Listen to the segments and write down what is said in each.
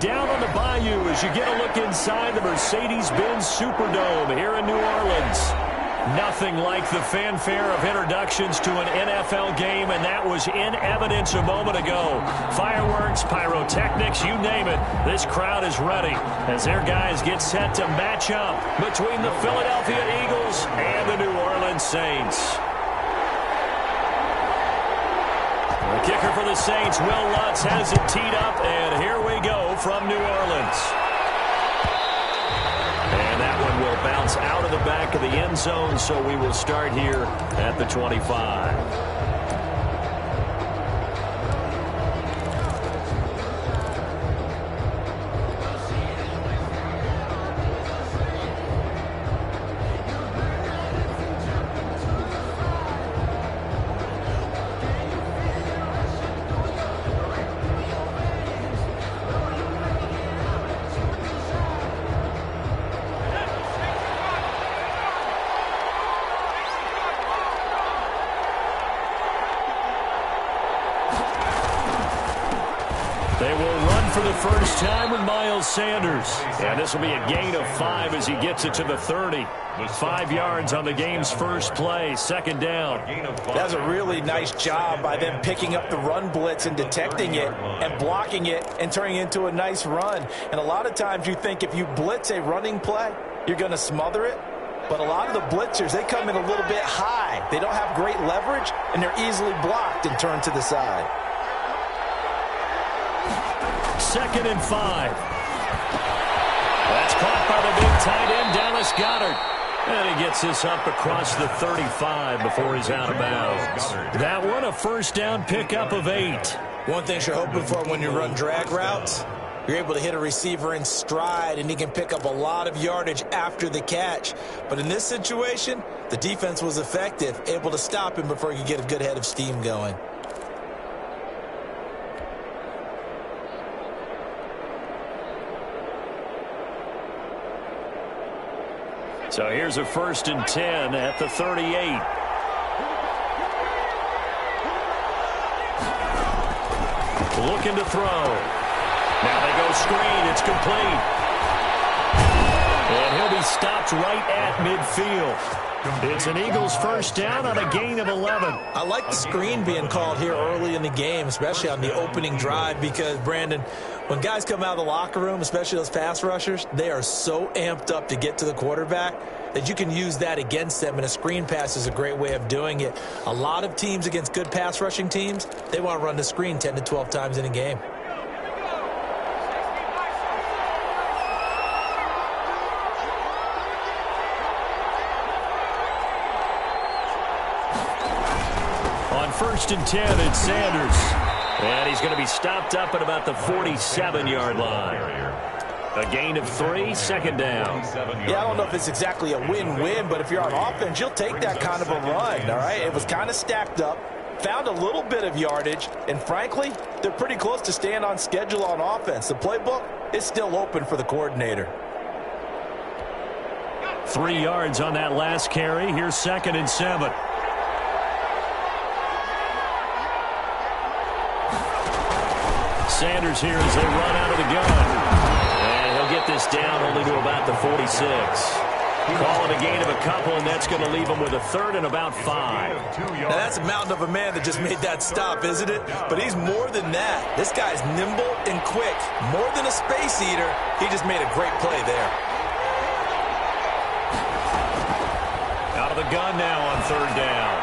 down on the Bayou as you get a look inside the Mercedes-Benz Superdome here in New Orleans. Nothing like the fanfare of introductions to an NFL game, and that was in evidence a moment ago. Fireworks, pyrotechnics, you name it. This crowd is ready as their guys get set to match up between the Philadelphia Eagles and the New Orleans Saints. The kicker for the Saints, Will Lutz, has it teed up, and here we go from New Orleans. And that one will bounce out of the back of the end zone, so we will start here at the 25. They will run for the first time with Miles Sanders. And this will be a gain of 5 as he gets it to the 30. 5 yards on the game's first play, second down. That's a really nice job by them picking up the run blitz and detecting it and blocking it and turning it into a nice run. And a lot of times you think if you blitz a running play, you're going to smother it. But a lot of the blitzers, they come in a little bit high. They don't have great leverage, and they're easily blocked and turned to the side. 2nd and 5. That's caught by the big tight end, Dallas Goedert. And he gets this up across the 35 before he's out of bounds. That one, a first down pickup of 8. One thing you're hoping for when you run drag routes, you're able to hit a receiver in stride, and he can pick up a lot of yardage after the catch. But in this situation, the defense was effective, able to stop him before he could get a good head of steam going. So here's a 1st and 10 at the 38. Looking to throw. Now they go screen. It's complete. And he'll be stopped right at midfield. It's an Eagles first down on a gain of 11. I like the screen being called here early in the game, especially on the opening drive, because, Brandon, when guys come out of the locker room, especially those pass rushers, they are so amped up to get to the quarterback that you can use that against them, and a screen pass is a great way of doing it. A lot of teams against good pass rushing teams, they want to run the screen 10 to 12 times in a game. On 1st and 10, it's Sanders. And he's going to be stopped up at about the 47-yard line. A gain of 3, second down. Yeah, I don't know if it's exactly a win-win, but if you're on offense, you'll take that kind of a run, all right? It was kind of stacked up, found a little bit of yardage, and frankly, they're pretty close to staying on schedule on offense. The playbook is still open for the coordinator. 3 yards on that last carry. Here's 2nd and 7. Sanders here as they run out of the gun. And he'll get this down only to about the 46. Call it a gain of a couple, and that's going to leave him with a 3rd and about 5. Now that's a mountain of a man that just made that stop, isn't it? But he's more than that. This guy's nimble and quick. More than a space eater, he just made a great play there. Out of the gun now on 3rd down.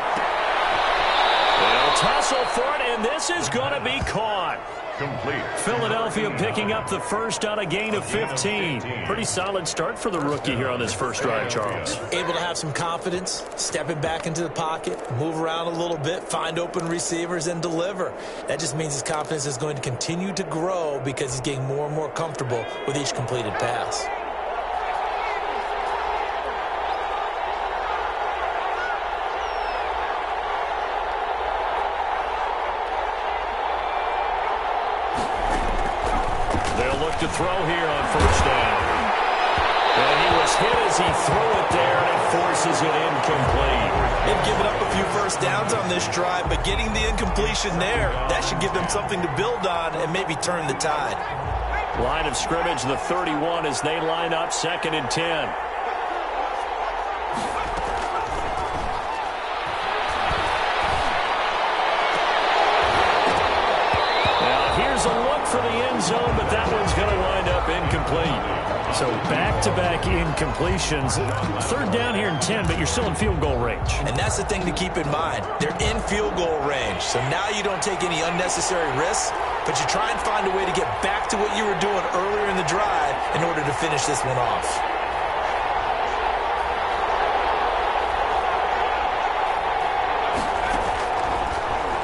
They'll tussle for it, and this is going to be caught. Complete. Philadelphia picking up the first on a gain of 15. Pretty solid start for the rookie here on this first drive, Charles. Able to have some confidence, stepping back into the pocket, move around a little bit, find open receivers, and deliver. That just means his confidence is going to continue to grow because he's getting more and more comfortable with each completed pass. To throw here on 1st down. And he was hit as he threw it there, and it forces it incomplete. They've given up a few first downs on this drive, but getting the incompletion there, that should give them something to build on and maybe turn the tide. Line of scrimmage, the 31 as they line up 2nd and 10. Now here's a look for the end zone, but that one's going to wind up incomplete. So back-to-back incompletions. 3rd down here and 10, but you're still in field goal range. And that's the thing to keep in mind. They're in field goal range. So now you don't take any unnecessary risks, but you try and find a way to get back to what you were doing earlier in the drive in order to finish this one off.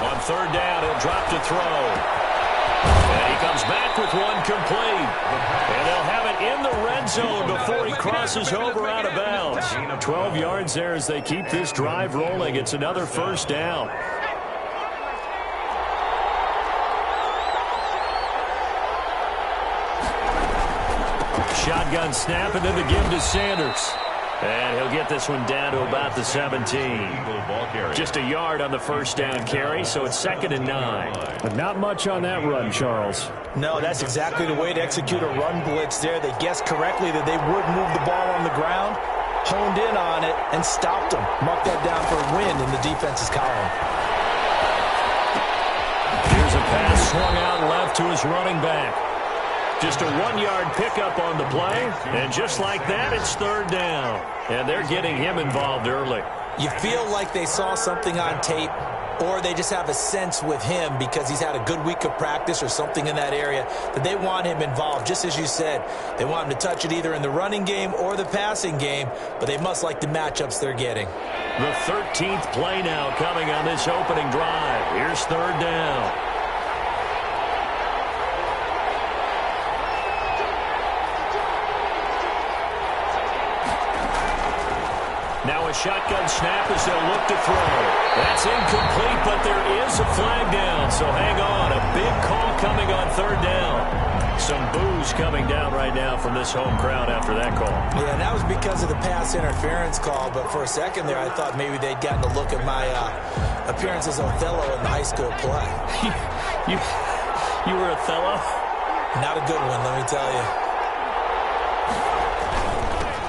On 3rd down, he'll drop to throw. And he comes back with one complete. And they'll have it in the red zone before he crosses over out of bounds. 12 yards there as they keep this drive rolling. It's another 1st down. Shotgun snap, and then the give to Sanders. And he'll get this one down to about the 17. Just a yard on the 1st down carry, so it's 2nd and 9. But not much on that run, Charles. No, that's exactly the way to execute a run blitz there. They guessed correctly that they would move the ball on the ground, honed in on it, and stopped them. Marked that down for a win in the defense's column. Here's a pass swung out left to his running back. Just a 1-yard pickup on the play, and just like that, it's 3rd down. And they're getting him involved early. You feel like they saw something on tape, or they just have a sense with him because he's had a good week of practice or something in that area that they want him involved. Just as you said, they want him to touch it either in the running game or the passing game, but they must like the matchups they're getting. The 13th play now coming on this opening drive. Here's 3rd down. Now a shotgun snap as they'll look to throw. That's incomplete, but there is a flag down, so hang on. A big call coming on 3rd down. Some boos coming down right now from this home crowd after that call. Yeah, and that was because of the pass interference call, but for a second there I thought maybe they'd gotten a look at my appearance as Othello in the high school play. You were Othello? Not a good one, let me tell you.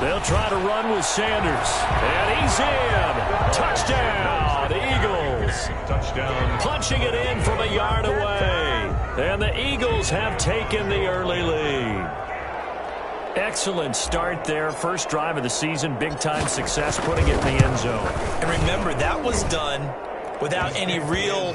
They'll try to run with Sanders. And he's in. Touchdown, Eagles. Touchdown. Punching it in from a yard away. And the Eagles have taken the early lead. Excellent start there. First drive of the season. Big-time success putting it in the end zone. And remember, that was done without any real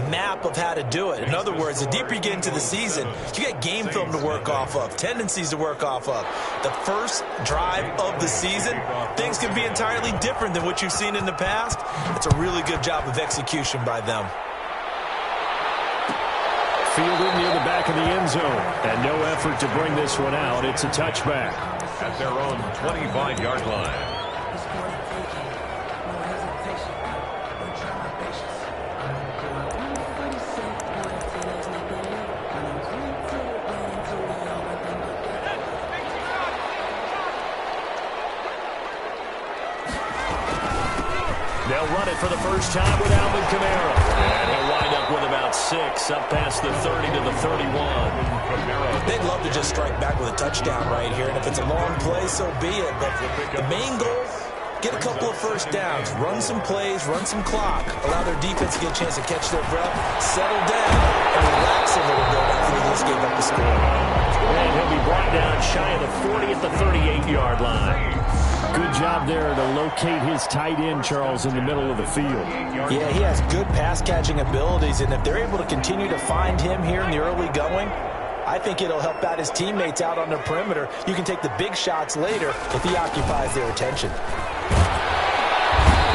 map of how to do it. In other words, the deeper you get into the season, you get game film to work off of, tendencies to work off of. The first drive of the season, things can be entirely different than what you've seen in the past. It's a really good job of execution by them. Fielded near the back of the end zone. And no effort to bring this one out. It's a touchback. At their own 25-yard line. They'll run it for the first time with Alvin Kamara. And he'll wind up with about 6, up past the 30 to the 31. They'd love to just strike back with a touchdown right here, and if it's a long play, so be it. But the main goal, get a couple of first downs, run some plays, run some clock, allow their defense to get a chance to catch their breath, settle down, and relax a little bit after they just gave up the score. And he'll be brought down shy of the 40 at the 38-yard line. Good job there to locate his tight end, Charles, in the middle of the field. Yeah, he has good pass-catching abilities, and if they're able to continue to find him here in the early going, I think it'll help out his teammates out on the perimeter. You can take the big shots later if he occupies their attention.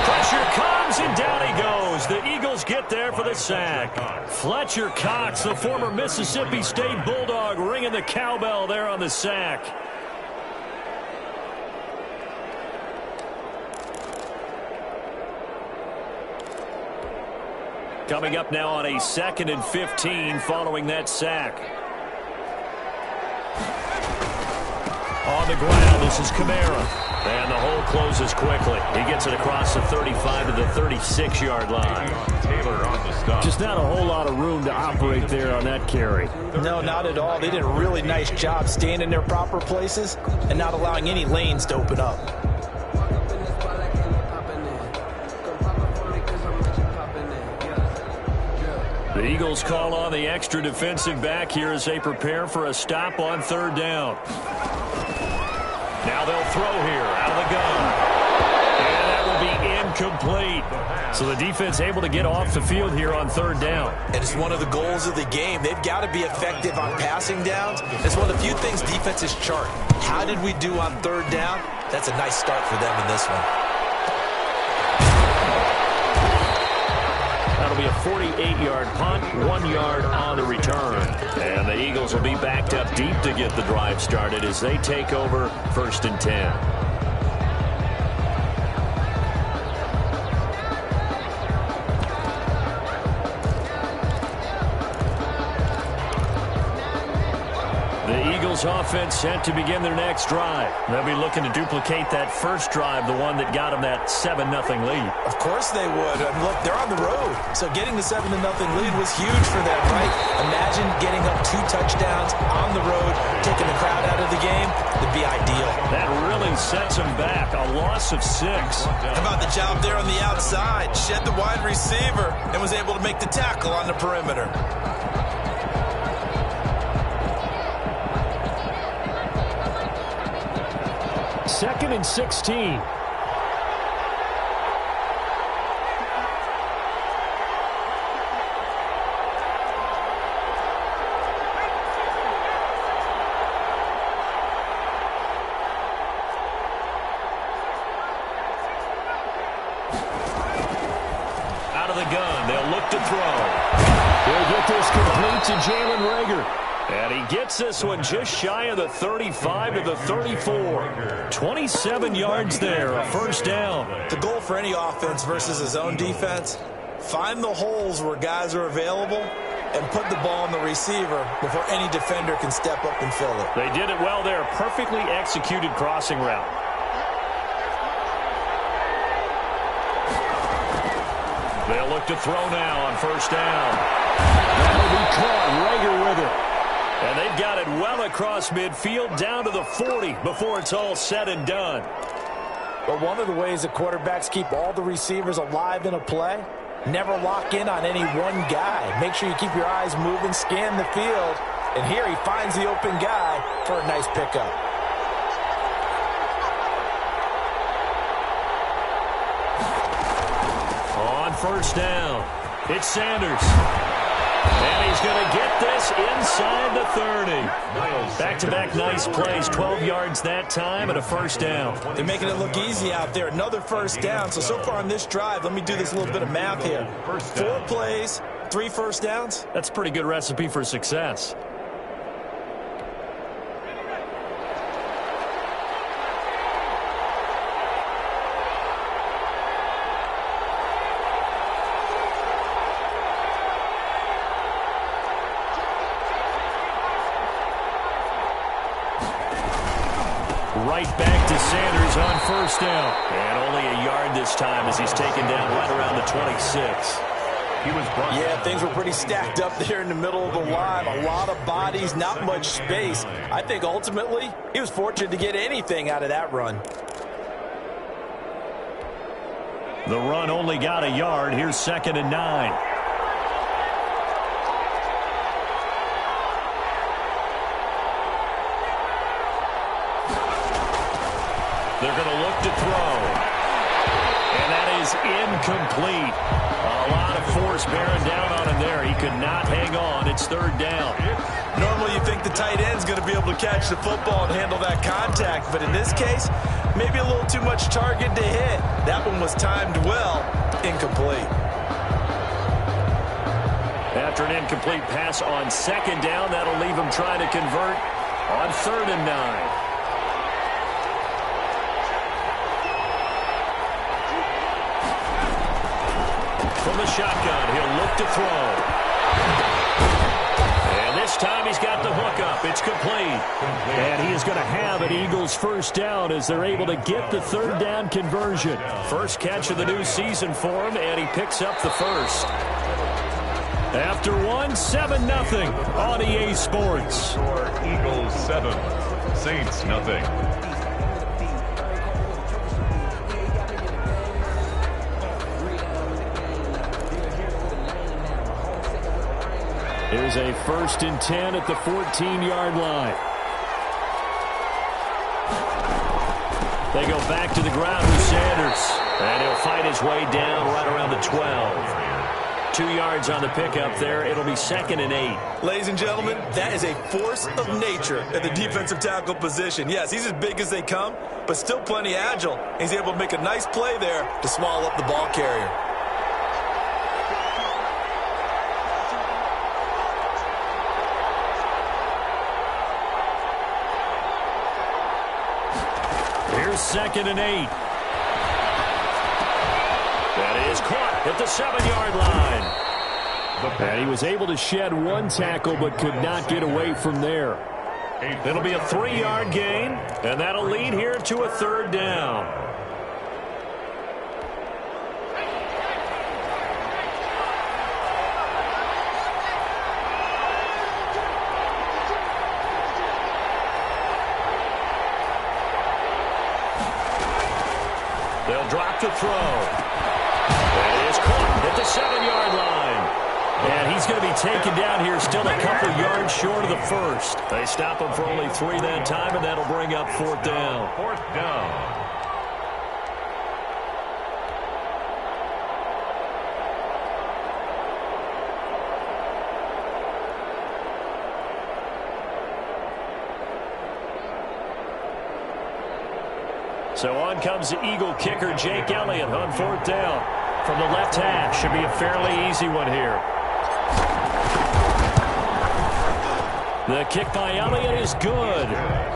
Pressure comes, and down he goes. The Eagles get there for the sack. Fletcher Cox, the former Mississippi State Bulldog, ringing the cowbell there on the sack. Coming up now on a 2nd and 15 following that sack. On on the ground. This is Kamara. And the hole closes quickly. He gets it across the 35 to the 36-yard line. Taylor on the stop. Just not a whole lot of room to operate there on that carry. No, not at all. They did a really nice job staying in their proper places and not allowing any lanes to open up. The Eagles call on the extra defensive back here as they prepare for a stop on third down. Now they'll throw here out of the gun. And that will be incomplete. So the defense able to get off the field here on third down. And it's one of the goals of the game. They've got to be effective on passing downs. It's one of the few things defenses chart. How did we do on third down? That's a nice start for them in this one. That'll be a 48-yard punt, 1 yard on the return. And the Eagles will be backed up deep to get the drive started as they take over 1st and 10. Offense set to begin their next drive. They'll be looking to duplicate that first drive, the one that got them that 7-0 lead. Of course they would. And look, they're on the road. So getting the 7-0 lead was huge for them, right? Imagine getting up 2 touchdowns on the road, taking the crowd out of the game. It'd be ideal. That really sets them back. A loss of 6. How about the job there on the outside? Shed the wide receiver and was able to make the tackle on the perimeter. Second and 16. Out of the gun, they'll look to throw. They'll get this complete to Jalen Reagor. And he gets this one just shy of the 35 to the 34. 27 yards there, a first down. The goal for any offense versus his own defense, find the holes where guys are available and put the ball on the receiver before any defender can step up and fill it. They did it well there. Perfectly executed crossing route. They'll look to throw now on first down. That'll be caught. Reagor with it. And they've got it well across midfield down to the 40 before it's all said and done. But one of the ways that quarterbacks keep all the receivers alive in a play, never lock in on any one guy. Make sure you keep your eyes moving, scan the field. And here he finds the open guy for a nice pickup. On first down, it's Sanders. And he's going to get this inside the 30. Back-to-back nice plays, 12 yards that time and a first down. They're making it look easy out there. Another first down. So far on this drive, let me do this little bit of math here. 4 plays, 3 first downs. That's a pretty good recipe for success. Right back to Sanders on first down. And only a yard this time as he's taken down right around the 26. Yeah, things were pretty stacked up there in the middle of the line. A lot of bodies, not much space. I think ultimately he was fortunate to get anything out of that run. The run only got a yard. Here's 2nd and 9. They're going to look to throw. And that is incomplete. A lot of force bearing down on him there. He could not hang on. It's 3rd down. Normally you think the tight end's going to be able to catch the football and handle that contact. But in this case, maybe a little too much target to hit. That one was timed well. Incomplete. After an incomplete pass on 2nd down, that'll leave him trying to convert on 3rd and 9. From the shotgun, he'll look to throw. And this time he's got the hook up. up. It's complete. And he is going to have an Eagles first down as they're able to get the third down conversion. First catch of the new season for him, and he picks up the first. After one, 7-0 on EA Sports. Eagles 7, Saints 0. Here's a 1st and 10 at the 14-yard line. They go back to the ground with Sanders. And he'll fight his way down right around the 12. 2 yards on the pickup there. It'll be 2nd and 8. Ladies and gentlemen, that is a force of nature at the defensive tackle position. Yes, he's as big as they come, but still plenty agile. He's able to make a nice play there to swallow up the ball carrier. Here's 2nd and 8. That is caught at the 7-yard line. And he was able to shed one tackle but could not get away from there. It'll be a 3-yard gain, and that'll lead here to a 3rd down. They'll drop to throw. It is caught at the 7-yard line. And he's going to be taken down here still a couple yards short of the first. They stop him for only 3 that time, and that'll bring up 4th down. 4th down. So on comes the Eagle kicker, Jake Elliott, on 4th down. From the left hash, should be a fairly easy one here. The kick by Elliott is good.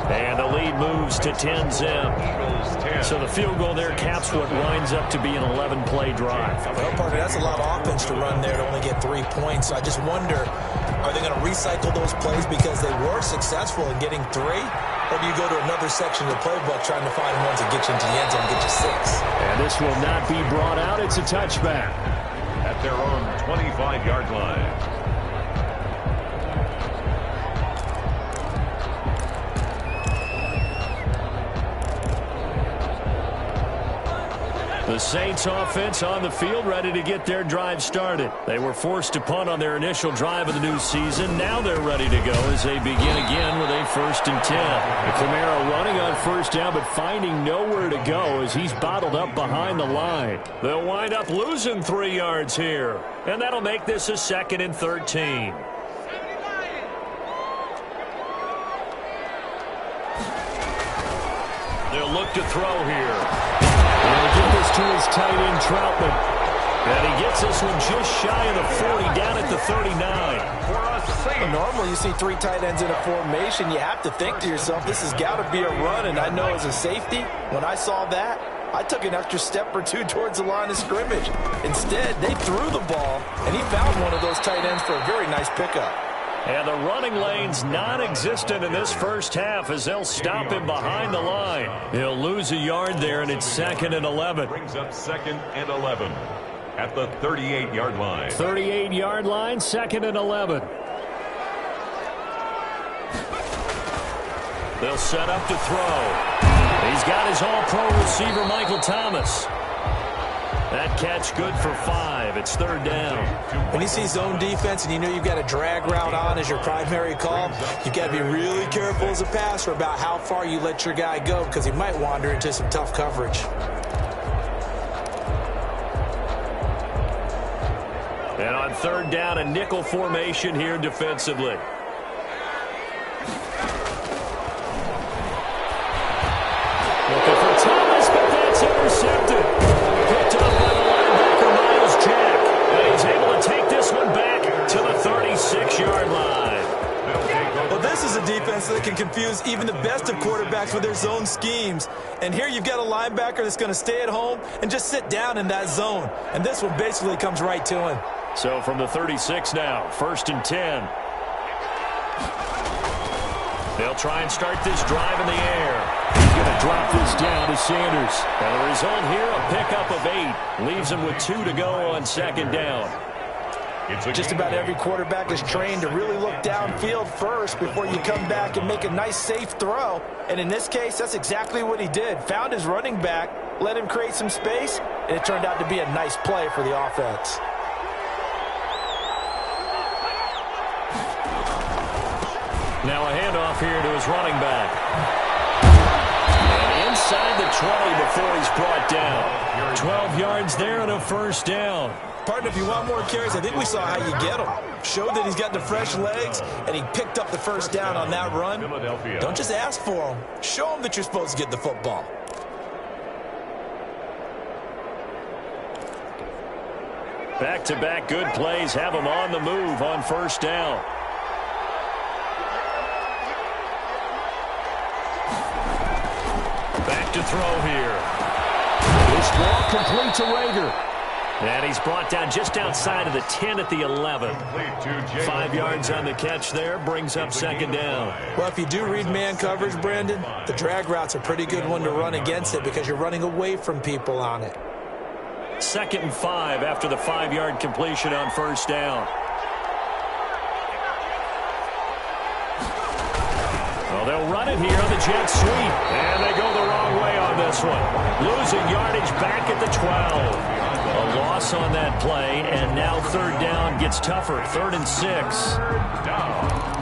And the lead moves to 10-zip. So the field goal there caps what winds up to be an 11-play drive. Well, partner, that's a lot of offense to run there to only get 3 points. So I just wonder, are they going to recycle those plays because they were successful in getting 3? Or do you go to another section of the playbook trying to find ones that get you into the end zone and get you 6? And this will not be brought out. It's a touchback. At their own 25-yard line. The Saints offense on the field, ready to get their drive started. They were forced to punt on their initial drive of the new season. Now they're ready to go as they begin again with a 1st and 10. Camaro running on 1st down, but finding nowhere to go as he's bottled up behind the line. They'll wind up losing 3 yards here, and that'll make this a 2nd and 13. They'll look to throw here. He'll give this to his tight end, Troutman. And he gets this one just shy of the 40, down at the 39. Well, normally you see 3 tight ends in a formation. You have to think to yourself, this has got to be a run. And I know as a safety, when I saw that, I took an extra step or 2 towards the line of scrimmage. Instead, they threw the ball, and he found one of those tight ends for a very nice pickup. And the running lane's non-existent in this first half as they'll stop him behind the line. He'll lose a yard there, and it's 2nd and 11. Brings up 2nd and 11 at the 38-yard line. 38-yard line, 2nd and 11. They'll set up to throw. He's got his all-pro receiver, Michael Thomas. That catch good for 5. It's 3rd down. When you see zone defense and you know you've got a drag route on as your primary call, you've got to be really careful as a passer about how far you let your guy go because he might wander into some tough coverage. And on 3rd down, a nickel formation here defensively. Looking for Thomas, but that's intercepted. Picked up by the linebacker, Miles Jack. And he's able to take this one back to the 36-yard line. Well, this is a defense that can confuse even the best of quarterbacks with their zone schemes. And here you've got a linebacker that's going to stay at home and just sit down in that zone. And this one basically comes right to him. So from the 36 now, 1st and 10. They'll try and start this drive in the air. He's going to drop this down to Sanders. And the result here, a pickup of 8. Leaves him with 2 to go on second down. Just about every quarterback is trained to really look downfield first before you come back and make a nice, safe throw. And in this case, that's exactly what he did. Found his running back, let him create some space, and it turned out to be a nice play for the offense. Now a handoff here to his running back. And inside the 20 before he's brought down. 12 yards there and a first down. Partner, if you want more carries, I think we saw how you get them. Showed that he's got the fresh legs, and he picked up the first down on that run. Don't just ask for them. Show them that you're supposed to get the football. Back-to-back good plays have him on the move on first down. Back to throw here. This ball complete to Rager. And he's brought down just outside of the 10 at the 11. 5 yards on the catch there, brings up second down. Well, if you do read man coverage, Brandon, the drag route's a pretty good one to run against it because you're running away from people on it. 2nd and 5 after the 5-yard completion on first down. Well, they'll run it here on the jet sweep. And they go the wrong way on this one. Losing yardage back at the 12. A loss on that play, and now third down gets tougher. 3rd and 6. Down.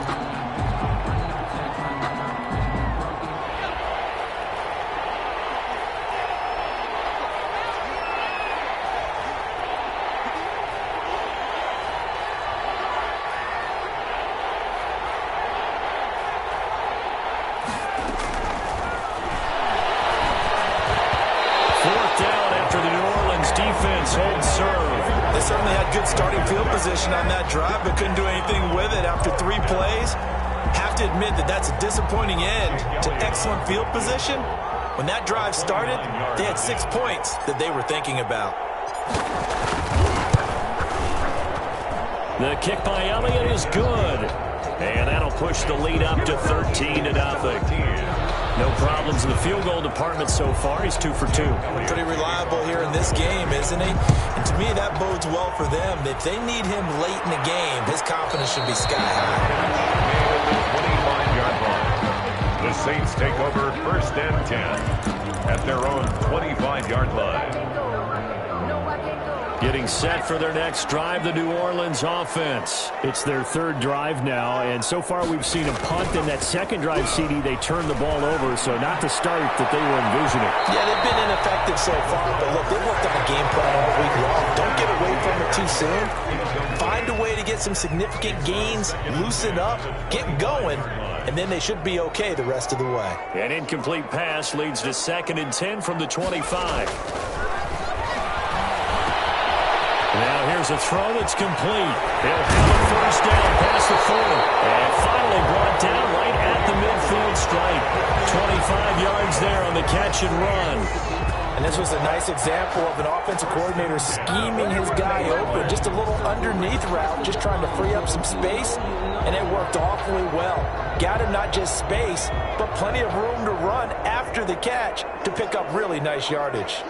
They certainly had good starting field position on that drive, but couldn't do anything with it after 3 plays. Have to admit that that's a disappointing end to excellent field position. When that drive started, they had 6 points that they were thinking about. The kick by Elliott is good. And that'll push the lead up to 13-0. No problems in the field goal department so far. He's 2 for 2. Pretty reliable here in this game, isn't he? And to me, that bodes well for them. If they need him late in the game, his confidence should be sky high. The Saints take over 1st and 10 at their own 25-yard line. Getting set for their next drive, the New Orleans offense. It's their 3rd drive now, and so far we've seen a punt. In that 2nd drive, CD, they turned the ball over, so not the start that they were envisioning. Yeah, they've been ineffective so far, but look, they've worked on a game plan all week long. Don't get away from it too soon. Find a way to get some significant gains, loosen up, get going, and then they should be okay the rest of the way. An incomplete pass leads to 2nd and 10 from the 25. Now here's a throw that's complete. He'll have a first down past the 40. And finally brought down right at the midfield stripe. 25 yards there on the catch and run. And this was a nice example of an offensive coordinator scheming his guy open. Just a little underneath route, just trying to free up some space. And it worked awfully well. Got him not just space, but plenty of room to run after the catch to pick up really nice yardage.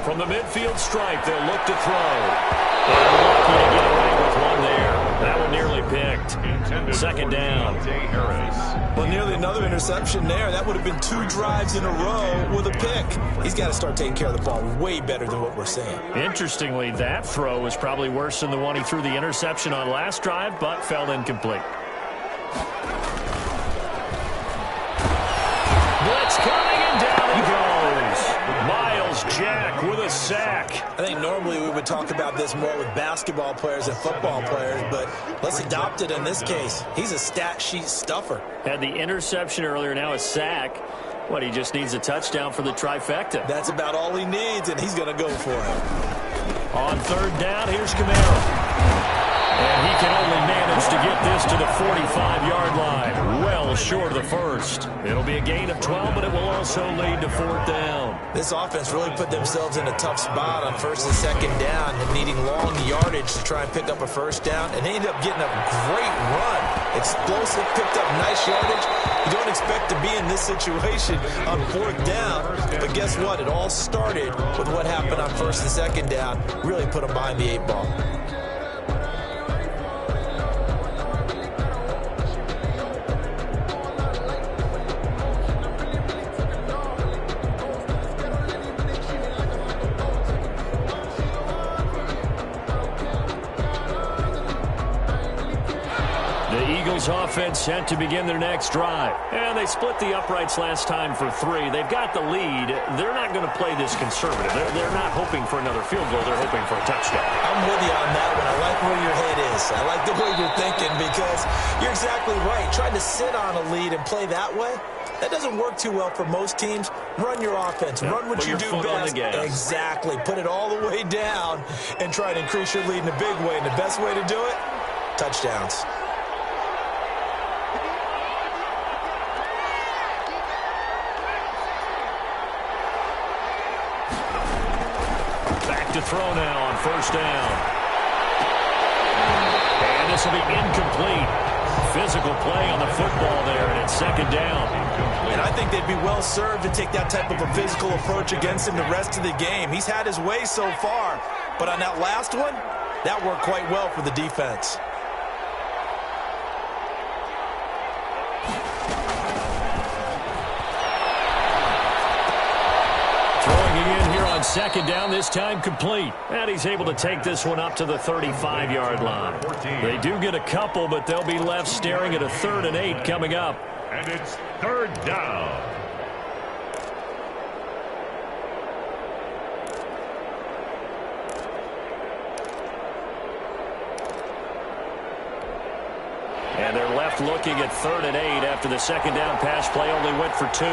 From the midfield stripe, they'll look to throw. And lucky to get away with one there. That one nearly picked. 2nd down. Well, nearly another interception there. That would have been 2 drives in a row with a pick. He's got to start taking care of the ball way better than what we're seeing. Interestingly, that throw was probably worse than the one he threw the interception on last drive, but fell incomplete. Blitz coming, and down he goes. Miles Jack with a sack. I think normally we would talk about this more with basketball players and football players, but let's adopt it in this case. He's a stat sheet stuffer. Had the interception earlier, now a sack. What, he just needs a touchdown for the trifecta. That's about all he needs, and he's going to go for it. On 3rd down, here's Camaro. And he can only manage to get this to the 45-yard line. Well just short of the first. It'll be a gain of 12, but it will also lead to 4th down. This offense really put themselves in a tough spot on 1st and 2nd down and needing long yardage to try and pick up a 1st down, and they ended up getting a great run. Explosive, picked up nice yardage. You don't expect to be in this situation on 4th down, but guess what? It all started with what happened on 1st and 2nd down. Really put them behind the 8 ball. Offense set to begin their next drive. And they split the uprights last time for 3. They've got the lead. They're not going to play this conservative. They're not hoping for another field goal. They're hoping for a touchdown. I'm with you on that one. I like where your head is. I like the way you're thinking because you're exactly right. Trying to sit on a lead and play that way, that doesn't work too well for most teams. Run your offense. Run what you do best. Exactly. Put it all the way down and try to increase your lead in a big way. And the best way to do it, touchdowns. To throw now on 1st down. And this will be incomplete. Physical play on the football there, and it's 2nd down. And I think they'd be well served to take that type of a physical approach against him the rest of the game. He's had his way so far, but on that last one, that worked quite well for the defense. On 2nd down, this time complete. And he's able to take this one up to the 35-yard line. They do get a couple, but they'll be left staring at a 3rd and 8 coming up. And it's 3rd down. And they're left looking at 3rd and 8 after the 2nd down pass play only went for 2.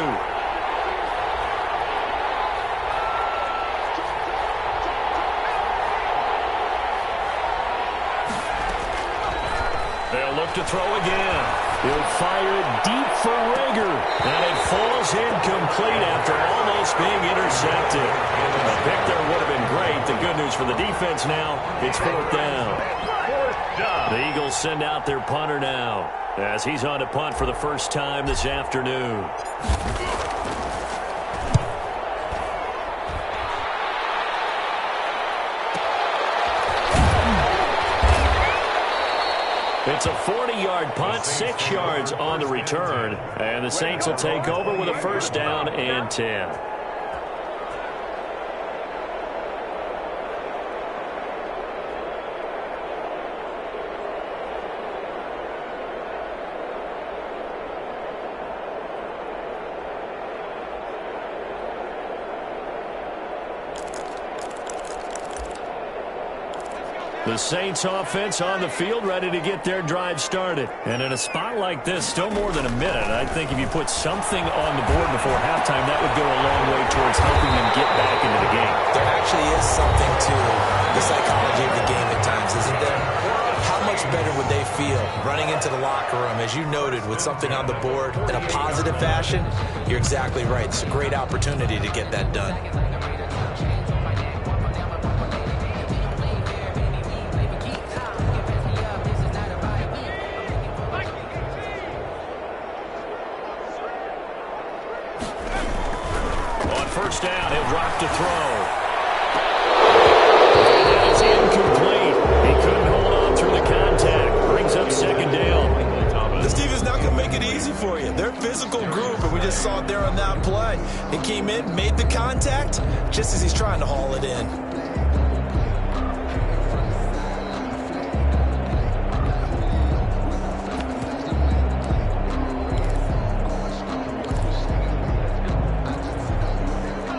To throw again. He'll fire it deep for Rager. And it falls incomplete after almost being intercepted. A pick there would have been great. The good news for the defense now, it's 4th down. The Eagles send out their punter now as he's on to punt for the first time this afternoon. It's a 40-yard punt, 6 yards on the return. And the Saints will take over with a 1st down and 10. The Saints offense on the field ready to get their drive started. And in a spot like this, still more than a minute, I think if you put something on the board before halftime, that would go a long way towards helping them get back into the game. There actually is something to the psychology of the game at times, isn't there? How much better would they feel running into the locker room, as you noted, with something on the board in a positive fashion? You're exactly right. It's a great opportunity to get that done. First down, he'll drop to throw. And it's incomplete. He couldn't hold on through the contact. Brings up 2nd down. This defense is not going to make it easy for you. They're a physical group, and we just saw it there on that play. He came in, made the contact, just as he's trying to haul it in.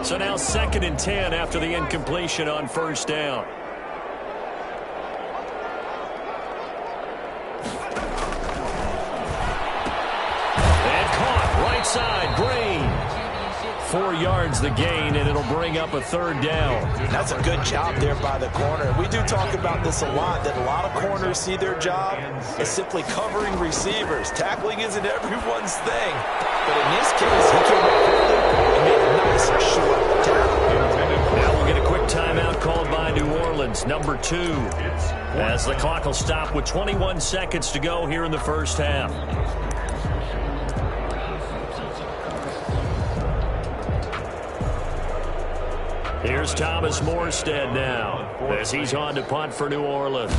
So now 2nd and 10 after the incompletion on 1st down. And caught right side, Green. 4 yards the gain, and it'll bring up a third down. That's a good job there by the corner. We do talk about this a lot, that a lot of corners see their job as simply covering receivers. Tackling isn't everyone's thing. But in this case, he came up quickly and made a nice short tackle. Now we'll get a quick timeout called by New Orleans, number 2, as the clock will stop with 21 seconds to go here in the first half. Here's Thomas Morstead now as he's on to punt for New Orleans.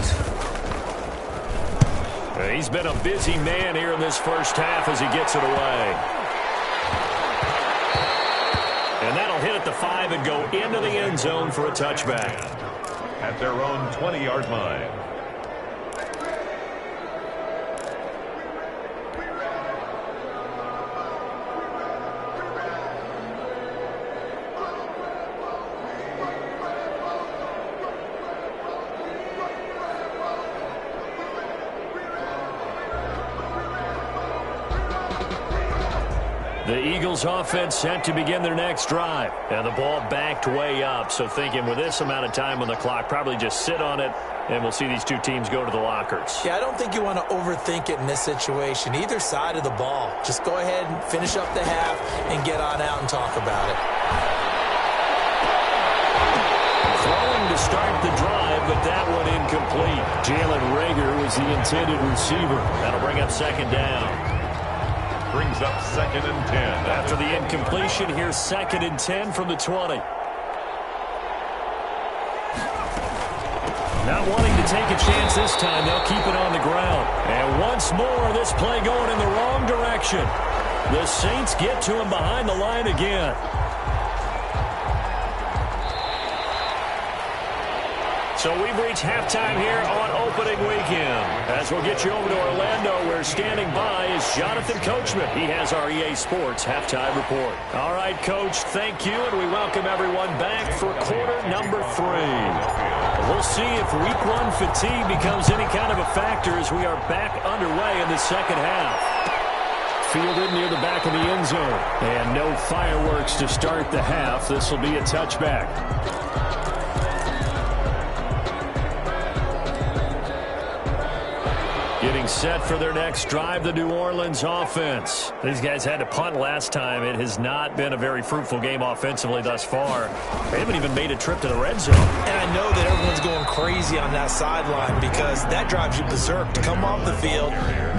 He's been a busy man here in this first half as he gets it away. And that'll hit at the 5 and go into the end zone for a touchback. At their own 20-yard line. The Eagles offense set to begin their next drive. And the ball backed way up. So thinking with this amount of time on the clock, probably just sit on it, and we'll see these two teams go to the lockers. Yeah, I don't think you want to overthink it in this situation. Either side of the ball. Just go ahead and finish up the half and get on out and talk about it. Throwing to start the drive, but that one incomplete. Jalen Reagor was the intended receiver. That'll bring up second down. Brings up 2nd and 10. After the incompletion, here's 2nd and 10 from the 20. Not wanting to take a chance this time, they'll keep it on the ground. And once more, this play going in the wrong direction. The Saints get to him behind the line again. So we've reached halftime here on opening weekend. As we'll get you over to Orlando, where standing by is Jonathan Coachman. He has our EA Sports halftime report. All right, Coach, thank you, and we welcome everyone back for quarter number 3. We'll see if week 1 fatigue becomes any kind of a factor as we are back underway in the second half. Fielded near the back of the end zone. And no fireworks to start the half. This will be a touchback. Getting set for their next drive, the New Orleans offense. These guys had to punt last time. It has not been a very fruitful game offensively thus far. They haven't even made a trip to the red zone. And I know that everyone's going crazy on that sideline because that drives you berserk to come off the field,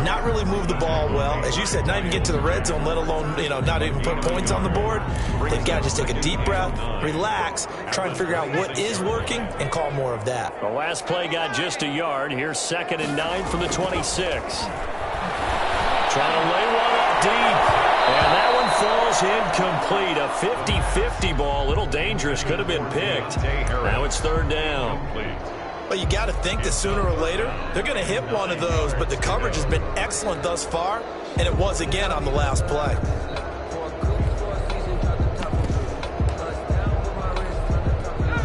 not really move the ball well. As you said, not even get to the red zone, let alone, not even put points on the board. They've got to just take a deep breath, relax, try and figure out what is working, and call more of that. The last play got just a yard. Here's 2nd and 9 from the 26. Trying to lay one up deep. And that one falls incomplete. A 50-50 ball. A little dangerous. Could have been picked. Now it's 3rd down. Well, you got to think that sooner or later they're going to hit one of those, but the coverage has been excellent thus far, and it was again on the last play.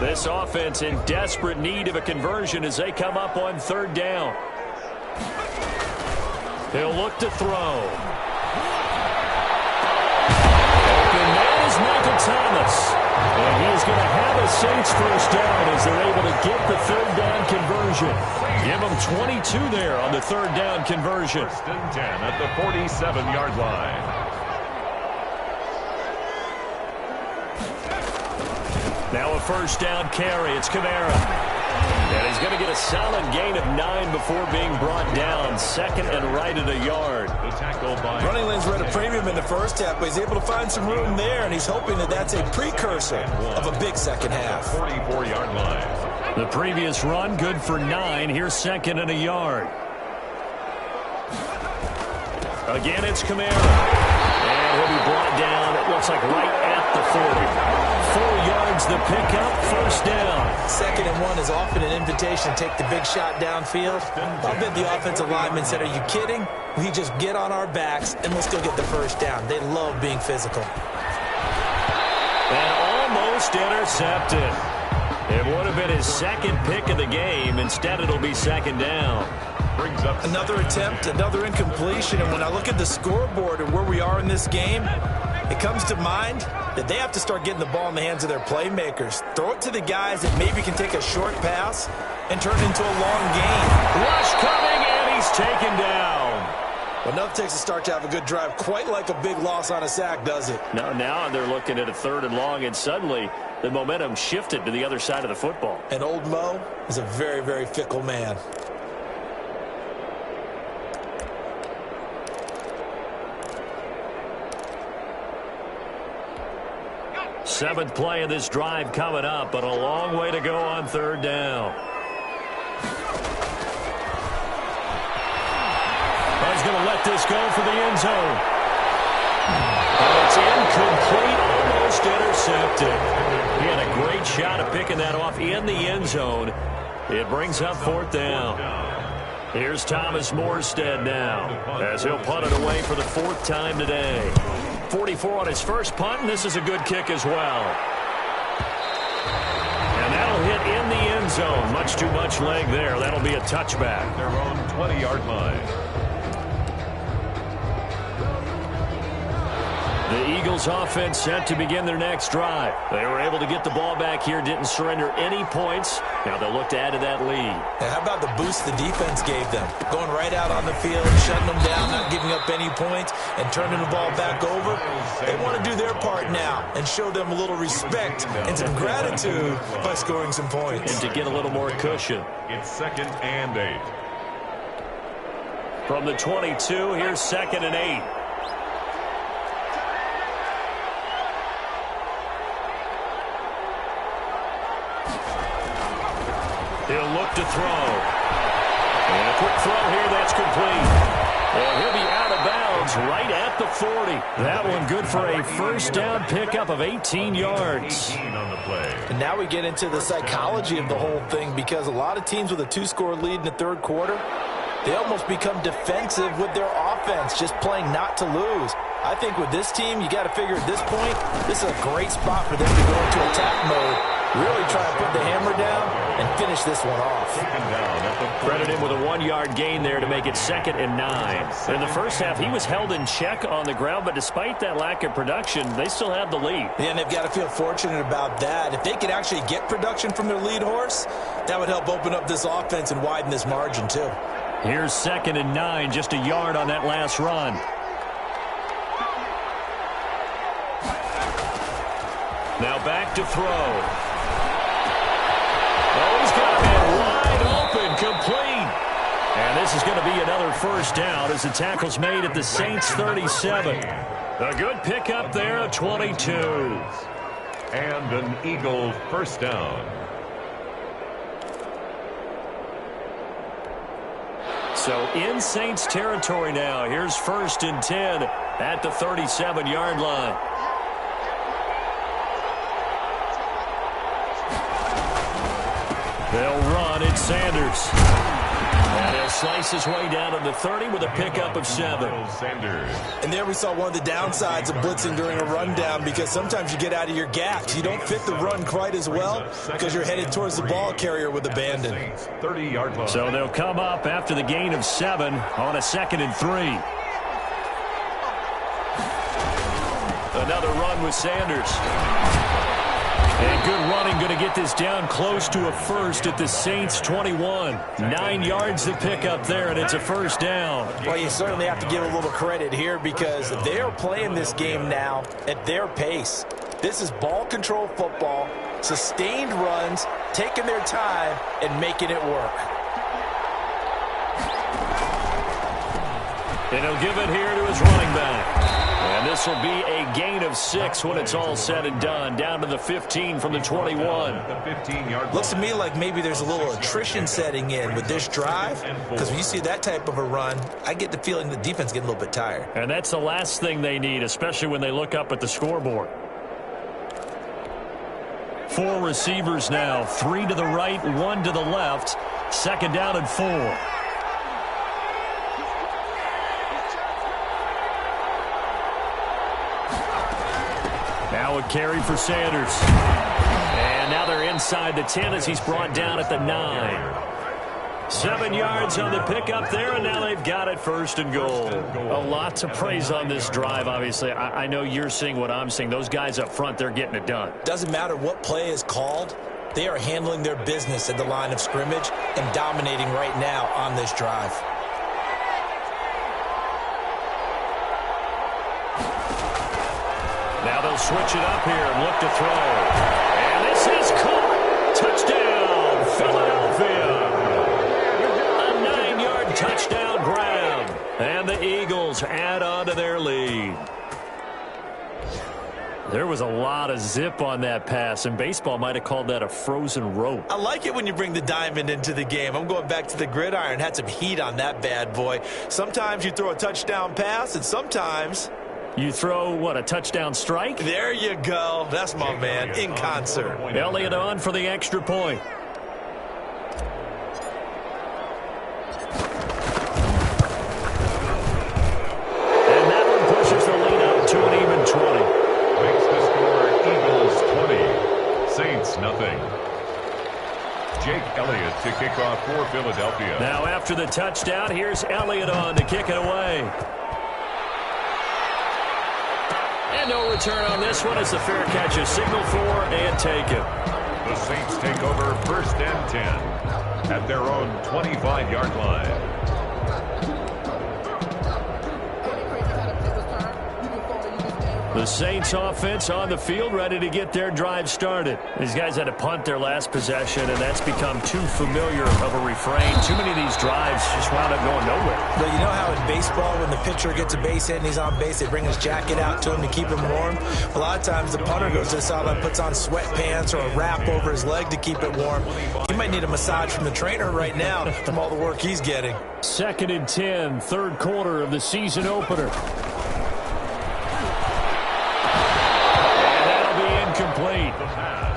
This offense in desperate need of a conversion as they come up on 3rd down. He'll look to throw. Open man is Michael Thomas. And he is going to have a Saints first down as they're able to get the 3rd down conversion. Give them 22 there on the 3rd down conversion. 1st and 10 at the 47-yard line. Now a 1st down carry. It's Kamara. And he's going to get a solid gain of 9 before being brought down. 2nd and right at a yard. The tackle by running lanes were at a premium in the first half, but he's able to find some room there, and he's hoping that that's a precursor of a big second half. 44-yard line. The previous run good for 9. Here's 2nd and a yard. Again, it's Kamara. And he'll be brought down, it looks like right at the 40. 4 yards the pickup, 1st down. 2nd and 1 is often an invitation to take the big shot downfield. I'll bet the offensive lineman said, are you kidding? We just get on our backs and let's go get the 1st down. They love being physical. And almost intercepted. It would have been his 2nd pick of the game. Instead, it'll be 2nd down. Brings up another attempt, another incompletion. And when I look at the scoreboard and where we are in this game, It comes to mind that they have to start getting the ball in the hands of their playmakers. Throw it to the guys that maybe can take a short pass and turn it into a long gain. Rush coming, and he's taken down. Well, nothing takes a start to have a good drive, quite like a big loss on a sack, does it? Now they're looking at a 3rd and long, and suddenly the momentum shifted to the other side of the football. And old Mo is a very, very fickle man. Seventh play of this drive coming up, but a long way to go on 3rd down. He's going to let this go for the end zone. And it's incomplete, almost intercepted. He had a great shot at picking that off in the end zone. It brings up 4th down. Here's Thomas Morstead now, as he'll punt it away for the 4th time today. 44 on his first punt, and this is a good kick as well. And that'll hit in the end zone. Much too much leg there. That'll be a touchback. Their own 20-yard line. The Eagles offense set to begin their next drive. They were able to get the ball back here, didn't surrender any points. Now they'll look to add to that lead. And how about the boost the defense gave them? Going right out on the field, shutting them down, not giving up any points, and turning the ball back over. They want to do their part now and show them a little respect and some gratitude by scoring some points. And to get a little more cushion. It's 2nd and 8. From the 22, here's 2nd and 8. He'll look to throw. And a quick throw here, that's complete. And he'll be out of bounds right at the 40. That one good for a 1st down pickup of 18 yards. 18 on the play. And now we get into the psychology of the whole thing, because a lot of teams with a 2-score lead in the 3rd quarter, they almost become defensive with their offense, just playing not to lose. I think with this team, you got to figure at this point, this is a great spot for them to go into attack mode, really try and put the hammer down and finish this one off. Credit him with a 1-yard gain there to make it 2nd and 9. In the first half, he was held in check on the ground, but despite that lack of production, they still have the lead. Yeah, and they've got to feel fortunate about that. If they could actually get production from their lead horse, that would help open up this offense and widen this margin too. Here's 2nd and 9, just a yard on that last run. Now back to throw. Oh, he's got it wide open, complete. And this is going to be another 1st down as the tackle's made at the Saints 37. A good pickup there at 22. And an Eagle 1st down. So in Saints territory now. Here's 1st and 10 at the 37-yard line. They'll run. It's Sanders. And he'll slice his way down to the 30 with a pickup of 7. And there we saw one of the downsides of blitzing during a rundown, because sometimes you get out of your gaps. You don't fit the run quite as well because you're headed towards the ball carrier with abandon. 30-yard line. So they'll come up after the gain of 7 on a 2nd and 3. Another run with Sanders. And good running, going to get this down close to a 1st at the Saints 21. 9 yards to pick up there, and it's a 1st down. Well, you certainly have to give a little credit here, because they are playing this game now at their pace. This is ball control football, sustained runs, taking their time, and making it work. And he'll give it here to his running back. And this will be a gain of 6 when it's all said and done. Down to the 15 from the 21. The 15-yard line. Looks to me like maybe there's a little attrition setting in with this drive, because when you see that type of a run, I get the feeling the defense getting a little bit tired. And that's the last thing they need, especially when they look up at the scoreboard. 4 receivers now. 3 to the right, 1 to the left. 2nd down and 4. Now a carry for Sanders. And now they're inside the 10 as he's brought down at the 9. 7 yards on the pickup there, and now they've got it 1st and goal. A lot to praise on this drive, obviously. I know you're seeing what I'm seeing. Those guys up front, they're getting it done. Doesn't matter what play is called. They are handling their business at the line of scrimmage and dominating right now on this drive. Now they'll switch it up here and look to throw. And this is caught. Touchdown, Philadelphia. A 9-yard touchdown grab. And the Eagles add on to their lead. There was a lot of zip on that pass, and baseball might have called that a frozen rope. I like it when you bring the diamond into the game. I'm going back to the gridiron. Had some heat on that bad boy. Sometimes you throw a touchdown pass, and sometimes you throw, what, a touchdown strike? There you go. That's my man, in concert. Elliott on for the extra point. And that one pushes the lead up to an even 20. Makes the score Eagles 20, Saints nothing. Jake Elliott to kick off for Philadelphia. Now after the touchdown, here's Elliott on to kick it away. And no return on this one. It's a fair catch, a signal for and take it. The Saints take over 1st and 10 at their own 25-yard line. The Saints offense on the field, ready to get their drive started. These guys had to punt their last possession, and that's become too familiar of a refrain. Too many of these drives just wound up going nowhere. But you know how in baseball, when the pitcher gets a base hit and he's on base, they bring his jacket out to him to keep him warm? A lot of times the punter goes to the sideline, puts on sweatpants or a wrap over his leg to keep it warm. He might need a massage from the trainer right now from all the work he's getting. 2nd and 10, 3rd quarter of the season opener. Complete.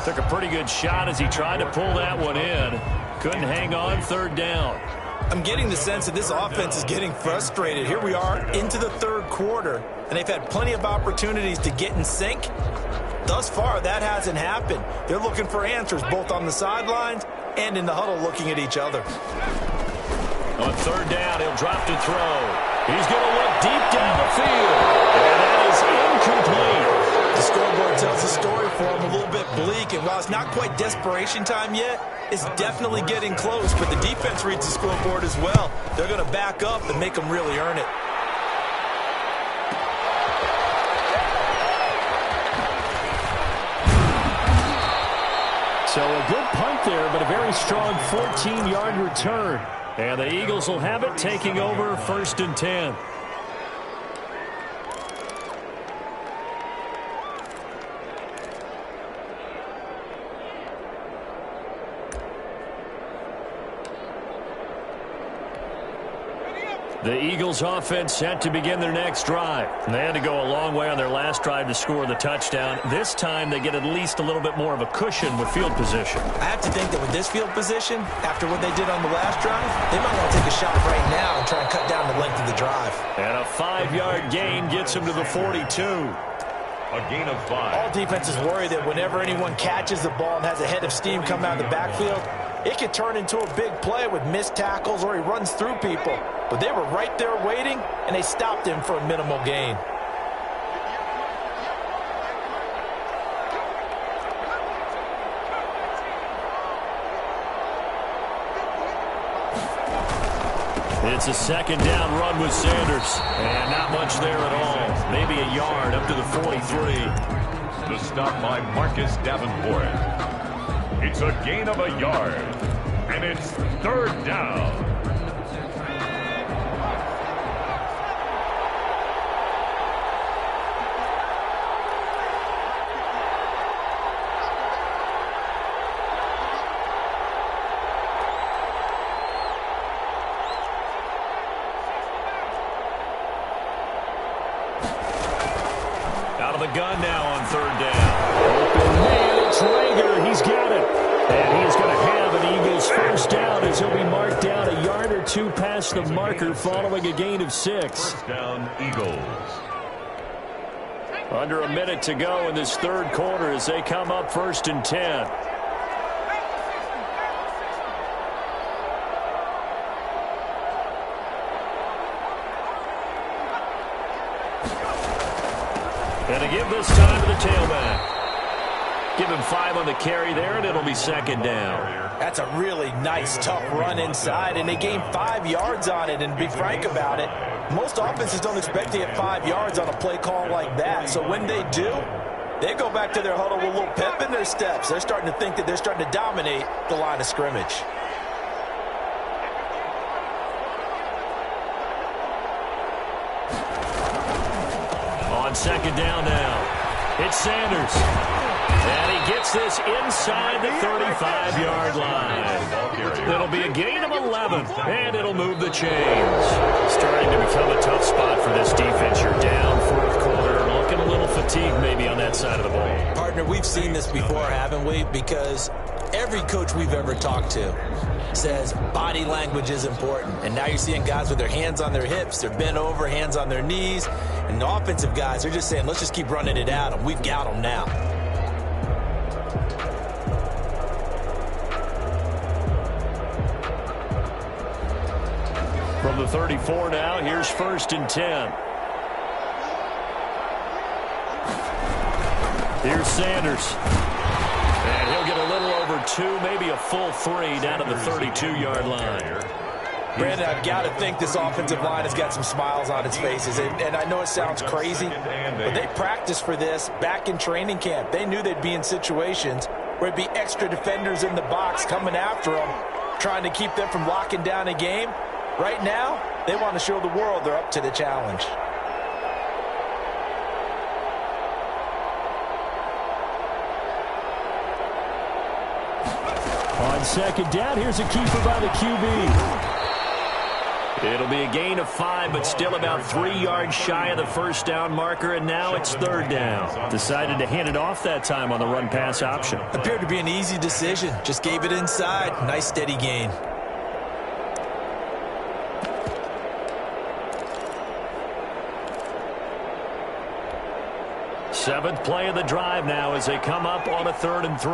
Took a pretty good shot as he tried to pull that one in. Couldn't hang on 3rd down. I'm getting the sense that this offense is getting frustrated. Here we are into the 3rd quarter, and they've had plenty of opportunities to get in sync. Thus far, that hasn't happened. They're looking for answers both on the sidelines and in the huddle looking at each other. On 3rd down, he'll drop to throw. He's going to look deep down the field. And that is incomplete. The scoreboard tells the story for him, a little bit bleak, and while it's not quite desperation time yet, it's definitely getting close, but the defense reads the scoreboard as well. They're going to back up and make them really earn it. So a good punt there, but a very strong 14-yard return. And the Eagles will have it, taking over 1st and 10. The Eagles offense set to begin their next drive. They had to go a long way on their last drive to score the touchdown. This time they get at least a little bit more of a cushion with field position. I have to think that with this field position, after what they did on the last drive, they might want to take a shot right now and try and cut down the length of the drive. And a 5-yard gain gets him to the 42. A gain of 5. All defenses worry that whenever anyone catches the ball and has a head of steam come out of the backfield, it could turn into a big play with missed tackles or he runs through people. But they were right there waiting, and they stopped him for a minimal gain. It's a 2nd down run with Sanders. And not much there at all. Maybe a yard up to the 43. The stop by Marcus Davenport. It's a gain of a yard. And it's 3rd down. Gun now on 3rd down. Open man, it's Rager. He's got it. And he is going to have an Eagles 1st down as he'll be marked down a yard or two past the marker following a gain of 6. 1st down, Eagles. Under a minute to go in this 3rd quarter as they come up 1st and 10. And to give this time to the tailback. Give him 5 on the carry there, and it'll be second down. That's a really nice, tough run inside, and they gained 5 yards on it. And to be frank about it, most offenses don't expect to get 5 yards on a play call like that. So when they do, they go back to their huddle with a little pep in their steps. They're starting to think that they're starting to dominate the line of scrimmage. On second down now, it's Sanders. And he gets this inside the 35-yard line. It'll be a gain of 11, and it'll move the chains. Starting to become a tough spot for this defense. You're down fourth quarter, looking a little fatigued maybe on that side of the ball. Partner, we've seen this before, haven't we? Because every coach we've ever talked to says body language is important. And now you're seeing guys with their hands on their hips, they're bent over, hands on their knees. And the offensive guys are just saying, let's just keep running it at them. We've got them now. From the 34 now, here's 1st and 10. Here's Sanders. And he'll get a little over 2, maybe a full 3 down to the 32-yard line. Brandon, I've got to think this offensive line has got some smiles on its faces. And I know it sounds crazy, but they practiced for this back in training camp. They knew they'd be in situations where it'd be extra defenders in the box coming after them, trying to keep them from locking down a game. Right now, they want to show the world they're up to the challenge. On second down, here's a keeper by the QB. It'll be a gain of 5, but still about 3 yards shy of the first down marker, and now it's 3rd down. Decided to hand it off that time on the run-pass option. Appeared to be an easy decision. Just gave it inside. Nice, steady gain. Seventh play of the drive now as they come up on a 3rd and 3.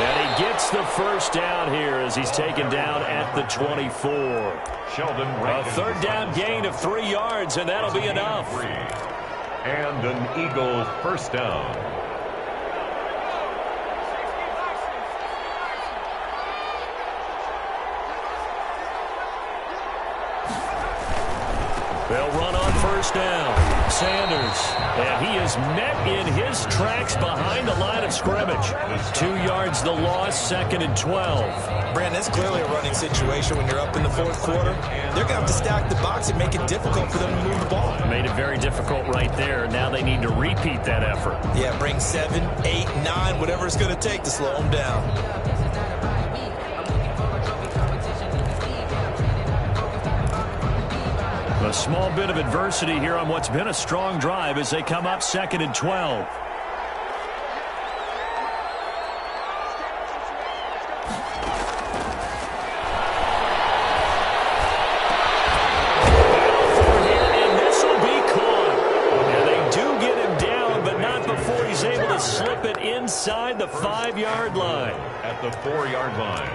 And he gets the first down here as he's taken down at the 24. A 3rd down gain of 3 yards, and that'll be enough. And an Eagle first down. They'll run on first down. Sanders. And he is met in his tracks behind the line of scrimmage. 2 yards the loss, 2nd and 12. Brandon, that's clearly a running situation when you're up in the fourth quarter. They're going to have to stack the box and make it difficult for them to move the ball. Made it very difficult right there. Now they need to repeat that effort. Yeah, bring 7, 8, 9, whatever it's going to take to slow them down. A small bit of adversity here on what's been a strong drive as they come up 2nd and 12. And this will be caught. And they do get him down, but not before he's able to slip it inside the 5-yard line. At the 4-yard line.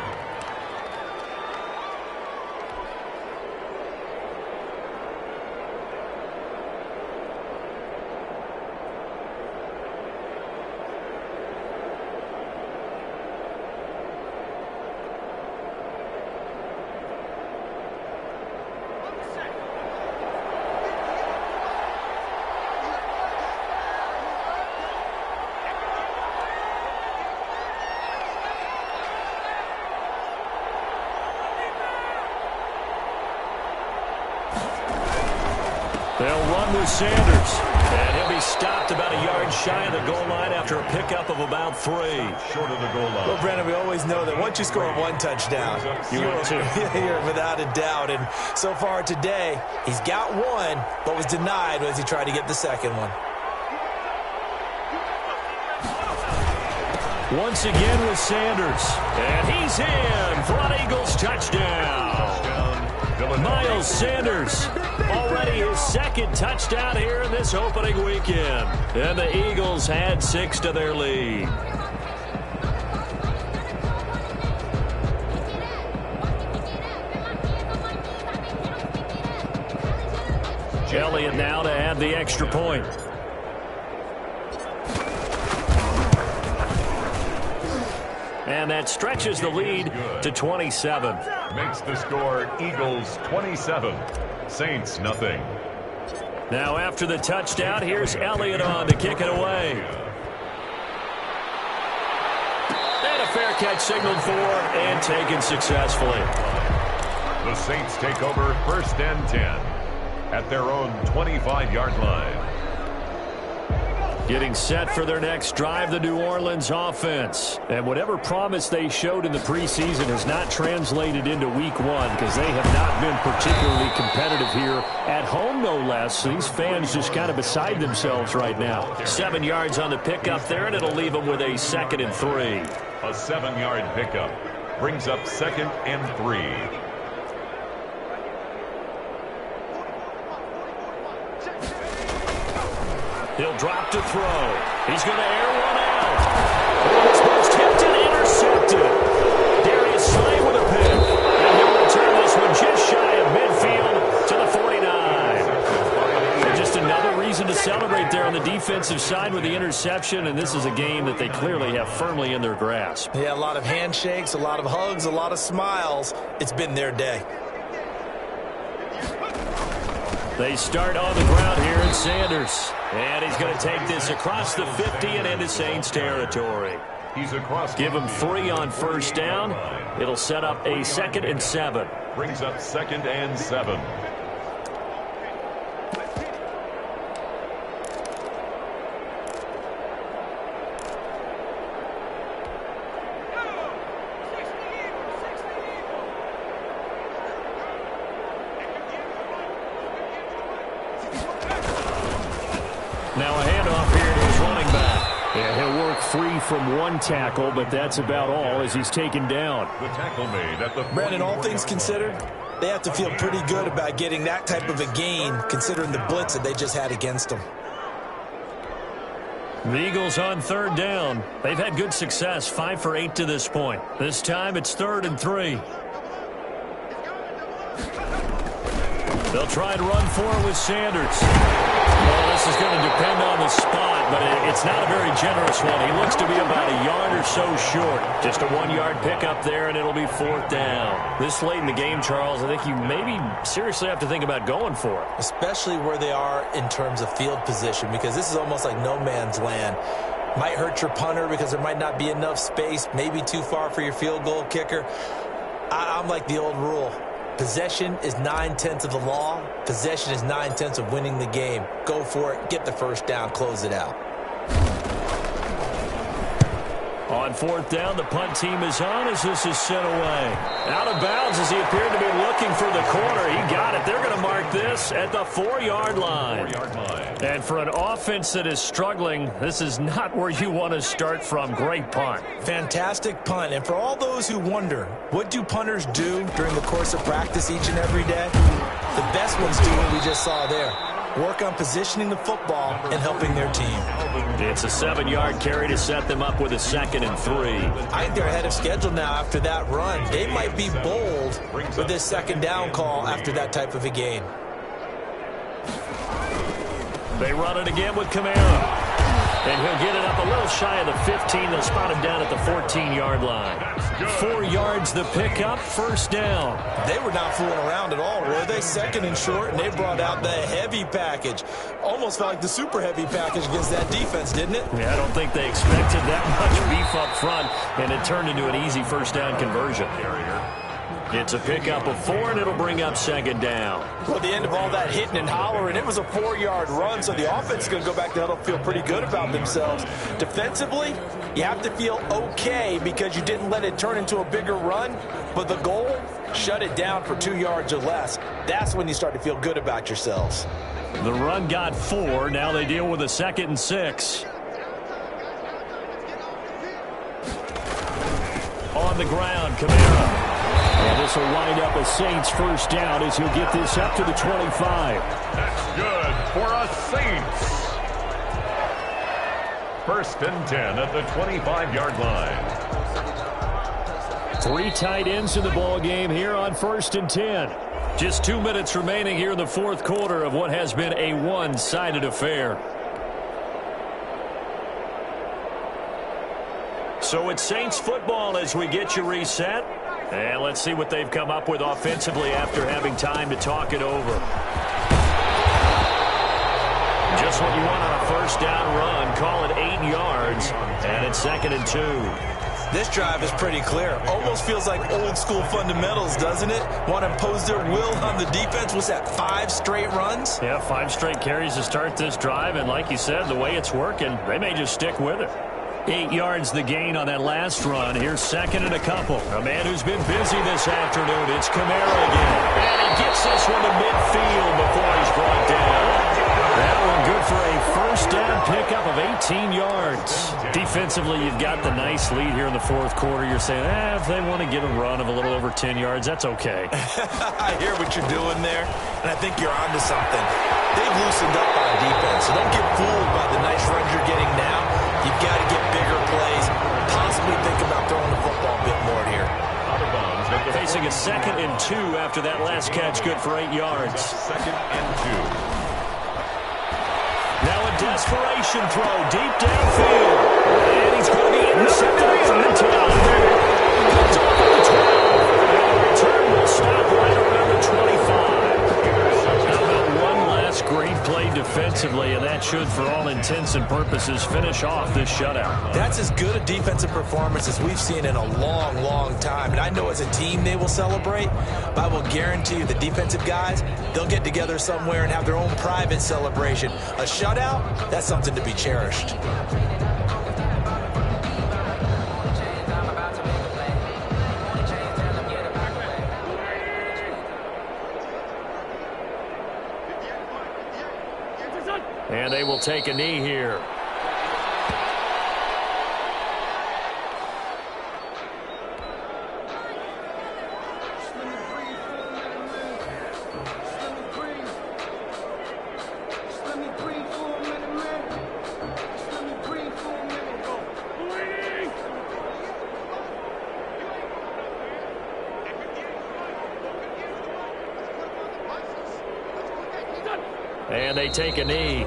They'll run with Sanders. And he'll be stopped about a yard shy of the goal line after a pickup of about 3. Short of the goal line. Well, Brandon, we always know that once you score 1 touchdown, you're without a doubt. And so far today, he's got 1, but was denied as he tried to get the second one. Once again with Sanders. And he's in for an Eagles touchdown. Miles Sanders, already his 2nd touchdown here in this opening weekend. And the Eagles add 6 to their lead. Elliott now to add the extra point. And that stretches the lead to 27. Makes the score Eagles 27, Saints nothing. Now after the touchdown, here's Elliott on to kick it away. And a fair catch signaled for and taken successfully. The Saints take over 1st and 10 at their own 25-yard line. Getting set for their next drive, the New Orleans offense. And whatever promise they showed in the preseason has not translated into week one because they have not been particularly competitive here at home, no less. These fans just kind of beside themselves right now. 7 yards on the pickup there, and it'll leave them with a 2nd and 3. A 7-yard pickup brings up 2nd and 3. He'll drop to throw. He's going to air one out. It's most tipped and intercepted. Darius Slay with a pick. And he'll return this one just shy of midfield to the 49. And just another reason to celebrate there on the defensive side with the interception. And this is a game that they clearly have firmly in their grasp. Yeah, a lot of handshakes, a lot of hugs, a lot of smiles. It's been their day. They start on the ground here in Sanders. And he's going to take this across the 50 and into Saints territory. He's across. Give him 3 on 1st down. It'll set up a 2nd and 7. Brings up 2nd and 7. Now a handoff here to his running back. And he'll work free from one tackle, but that's about all as he's taken down. The tackle made at the Brandon, all things considered, they have to feel pretty good about getting that type of a gain considering the blitz that they just had against them. The Eagles on 3rd down. They've had good success, 5 for 8 to this point. This time it's 3rd and 3. They'll try and run for it with Sanders. Well, this is going to depend on the spot, but it's not a very generous one. He looks to be about a yard or so short. Just a 1-yard pickup there, and it'll be 4th down. This late in the game, Charles, I think you maybe seriously have to think about going for it. Especially where they are in terms of field position, because this is almost like no man's land. Might hurt your punter because there might not be enough space, maybe too far for your field goal kicker. I'm like the old rule. Possession is 9/10 of the law. Possession is 9/10 of winning the game. Go for it. Get the 1st down. Close it out. On 4th down, the punt team is on as this is sent away. Out of bounds as he appeared to be looking for the corner. He got it. They're going to mark this at the 4-yard line. 4-yard line. And for an offense that is struggling, this is not where you want to start from. Great punt. Fantastic punt. And for all those who wonder, what do punters do during the course of practice each and every day? The best ones do what we just saw there. Work on positioning the football and helping their team. It's a 7-yard carry to set them up with a 2nd and 3. I think they're ahead of schedule now after that run. They might be bold with this 2nd down call after that type of a gain. They run it again with Kamara. And he'll get it up a little shy of the 15. They'll spot him down at the 14-yard line. 4 yards the pickup, 1st down. They were not fooling around at all, were they? 2nd and short, and they brought out the heavy package. Almost felt like the super heavy package against that defense, didn't it? Yeah, I don't think they expected that much beef up front, and it turned into an easy 1st down conversion. It's a pickup of 4, and it'll bring up 2nd down. Well, at the end of all that hitting and hollering, it was a 4-yard run, so the offense is going to go back there and feel pretty good about themselves. Defensively, you have to feel okay because you didn't let it turn into a bigger run, but the goal, shut it down for 2 yards or less. That's when you start to feel good about yourselves. The run got 4. Now they deal with a 2nd and 6. On the ground, Kamara. And this will wind up a Saints 1st down as he'll get this up to the 25. That's good for a Saints. 1st and 10 at the 25-yard line. Three tight ends in the ball game here on 1st and 10. Just 2 minutes remaining here in the fourth quarter of what has been a one-sided affair. So it's Saints football as we get you reset. And let's see what they've come up with offensively after having time to talk it over. Just what you want on a first down run. Call it 8 yards. And it's 2nd and 2. This drive is pretty clear. Almost feels like old school fundamentals, doesn't it? Want to impose their will on the defense. Was that 5 straight runs? Yeah, 5 straight carries to start this drive. And like you said, the way it's working, they may just stick with it. 8 yards the gain on that last run. Here's 2nd and a couple. A man who's been busy this afternoon. It's Kamara again. And he gets this one to midfield before he's brought down. That one good for a first down pickup of 18 yards. Defensively, you've got the nice lead here in the fourth quarter. You're saying, if they want to get a run of a little over 10 yards, that's okay. I hear what you're doing there, and I think you're onto something. They've loosened up on defense, so don't get fooled by the nice runs you're getting now. You've got to get bigger plays, possibly think about throwing the football a bit more here. Facing a 2nd and 2 after that last catch, good for 8 yards. 2nd and 2. Now a desperation throw deep downfield. And he's going to be intercepted a third time. Picked up at the 12. And the return will stop right around the 25. How about one last great play defensively, and that should, for all intents and purposes, finish off this shutout. That's as good a defensive performance as we've seen in a long, long time. And I know as a team they will celebrate, but I will guarantee you the defensive guys, they'll get together somewhere and have their own private celebration. A shutout, that's something to be cherished. And they will take a knee here. And they take a knee.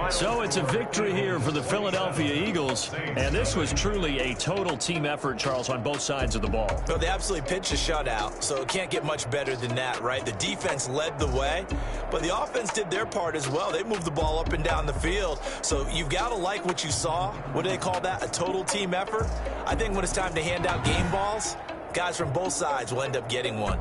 So it's a victory here for the Philadelphia Eagles, and this was truly a total team effort, Charles, on both sides of the ball. Well, they absolutely pitched a shutout, so it can't get much better than that, right? The defense led the way, but the offense did their part as well. They moved the ball up and down the field, so you've got to like what you saw. What do they call that? A total team effort? I think when it's time to hand out game balls, guys from both sides will end up getting one.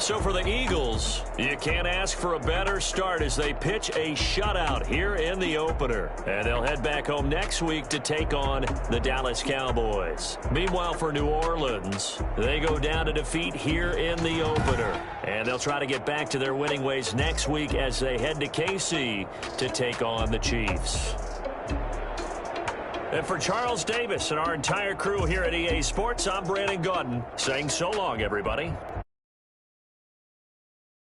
So for the Eagles, you can't ask for a better start as they pitch a shutout here in the opener. And they'll head back home next week to take on the Dallas Cowboys. Meanwhile, for New Orleans, they go down to defeat here in the opener. And they'll try to get back to their winning ways next week as they head to KC to take on the Chiefs. And for Charles Davis and our entire crew here at EA Sports, I'm Brandon Gaudin saying so long, everybody.